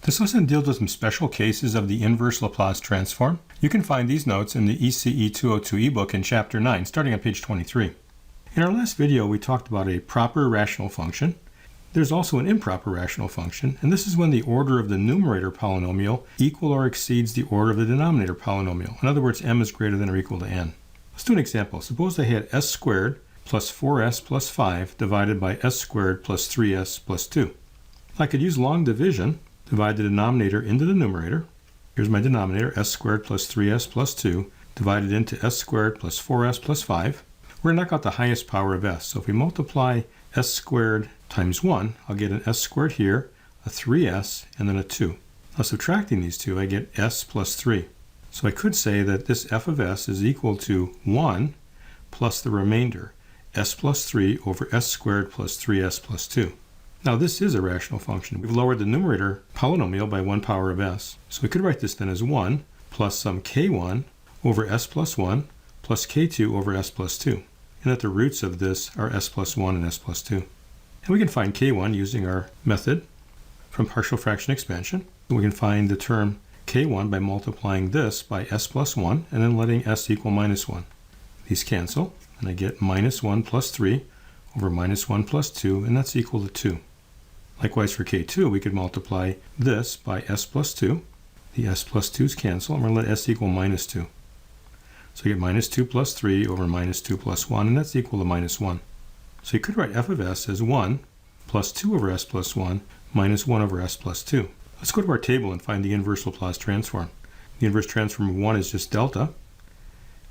This lesson deals with some special cases of the inverse Laplace transform. You can find these notes in the ECE202 ebook in Chapter 9, starting on page 23. In our last video, we talked about a proper rational function. There's also an improper rational function, and this is when the order of the numerator polynomial equal or exceeds the order of the denominator polynomial. In other words, m is greater than or equal to n. Let's do an example. Suppose I had s squared plus 4s plus 5 divided by s squared plus 3s plus 2. I could use long division, divide the denominator into the numerator. Here's my denominator, s squared plus 3s plus 2, divided into s squared plus 4s plus 5. We're going to knock out the highest power of s. So if we multiply s squared times 1, I'll get an s squared here, a 3s, and then a 2. Now subtracting these two, I get s plus 3. So I could say that this f of s is equal to 1 plus the remainder, s plus 3 over s squared plus 3s plus 2. Now this is a rational function. We've lowered the numerator polynomial by 1 power of s. So we could write this then as 1 plus some k1 over s plus 1 plus k2 over s plus 2. And that the roots of this are s plus 1 and s plus 2. And we can find k1 using our method from partial fraction expansion. We can find the term k1 by multiplying this by s plus 1 and then letting s equal minus 1. These cancel, and I get minus 1 plus 3 over minus 1 plus 2, and that's equal to 2. Likewise for k2, we could multiply this by s plus 2. The s plus 2's cancel, and we're going to let s equal minus 2. So you get minus 2 plus 3 over minus 2 plus 1, and that's equal to minus 1. So you could write f of s as 1 plus 2 over s plus 1 minus 1 over s plus 2. Let's go to our table and find the inverse Laplace transform. The inverse transform of 1 is just delta.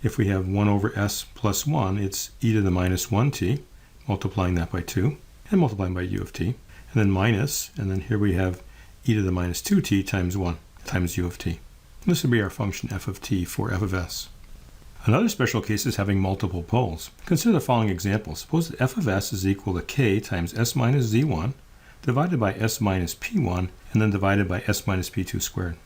If we have 1 over s plus 1, it's e to the minus 1t, multiplying that by 2, and multiplying by u of t. And then minus, and then here we have e to the minus 2t times 1 times u of t. This would be our function f of t for f of s. Another special case is having multiple poles. Consider the following example. Suppose that f of s is equal to k times s minus z1 divided by s minus p1 and then divided by s minus p2 squared.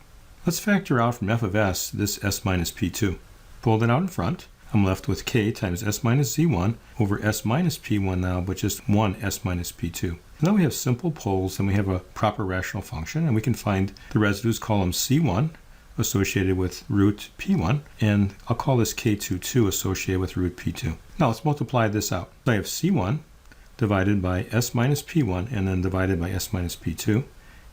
Let's factor out from f of s this s minus p2. Pull that out in front. I'm left with k times s minus z1 over s minus p1 now, but just 1 s minus p2. Now we have simple poles and we have a proper rational function, and we can find the residues, call them c1 associated with root p1, and I'll call this k22 associated with root p2. Now let's multiply this out. I have c1 divided by s minus p1 and then divided by s minus p2. And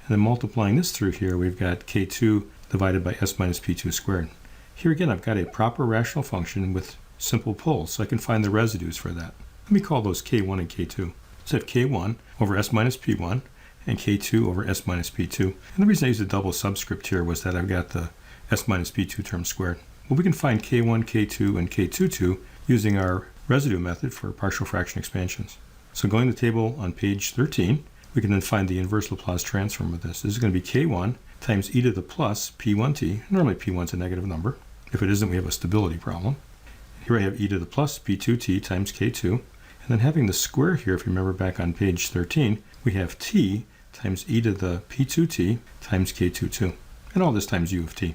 then multiplying this through here, we've got k2 divided by s minus p2 squared. Here again, I've got a proper rational function with simple poles, so I can find the residues for that. Let me call those k1 and k2. So I have k1 over s minus p1 and k2 over s minus p2. And the reason I used a double subscript here was that I've got the s minus p2 term squared. Well, we can find k1, k2, and k22 using our residue method for partial fraction expansions. So going to the table on page 13, we can then find the inverse Laplace transform of this. This is going to be k1 times e to the plus p1t. Normally p1 is a negative number. If it isn't, we have a stability problem. Here I have e to the plus p2t times k2. And then having the square here, if you remember back on page 13, we have t times e to the p2t times k22. And all this times u of t.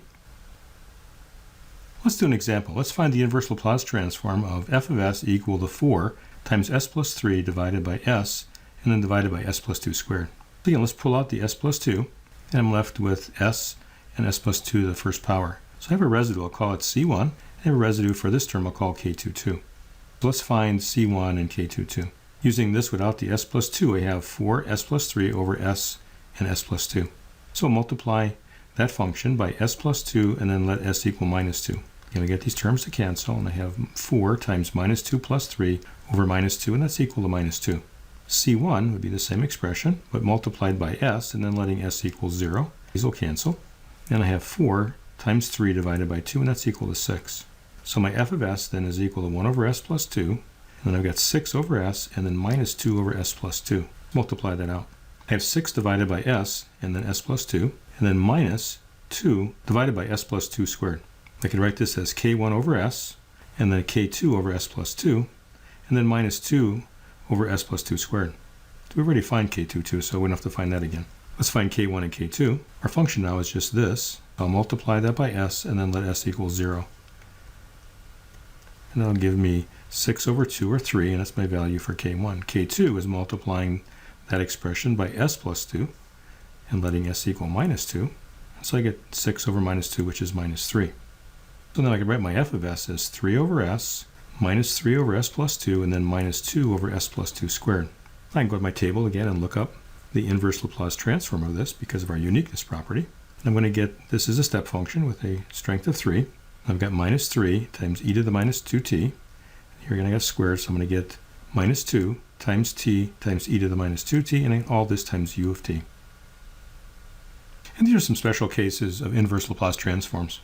Let's do an example. Let's find the inverse Laplace transform of f of s equal to 4 times s plus 3 divided by s, and then divided by s plus 2 squared. So again, let's pull out the s plus 2, and I'm left with s and s plus 2 to the first power. So I have a residue, I'll call it c1, and I have a residue for this term, I'll call k22. So let's find c1 and k22. Using this without the s plus 2, I have 4s plus 3 over s and s plus 2. So multiply that function by s plus 2 and then let s equal minus 2. Again, I get these terms to cancel, and I have 4 times minus 2 plus 3 over minus 2, and that's equal to minus 2. c1 would be the same expression, but multiplied by s and then letting s equal 0. These will cancel. And I have 4 times 3 divided by 2, and that's equal to 6. So my f of s then is equal to 1 over s plus 2, and then I've got 6 over s, and then minus 2 over s plus 2. Multiply that out. I have 6 divided by s, and then s plus 2, and then minus 2 divided by s plus 2 squared. I can write this as k1 over s, and then k2 over s plus 2, and then minus 2 over s plus 2 squared. We already find k22, so we don't have to find that again. Let's find k1 and k2. Our function now is just this. I'll multiply that by s, and then let s equal 0. And that'll give me 6 over 2, or 3, and that's my value for k1. k2 is multiplying that expression by s plus 2, and letting s equal minus 2. So I get 6 over minus 2, which is minus 3. So now I can write my f of s as 3 over s minus 3 over s plus 2, and then minus 2 over s plus 2 squared. I can go to my table again and look up the inverse Laplace transform of this because of our uniqueness property. I'm going to get, this is a step function with a strength of 3. I've got minus 3 times e to the minus 2t. Here again I got squared, so I'm going to get minus 2 times t times e to the minus 2t, and all this times u of t. And these are some special cases of inverse Laplace transforms.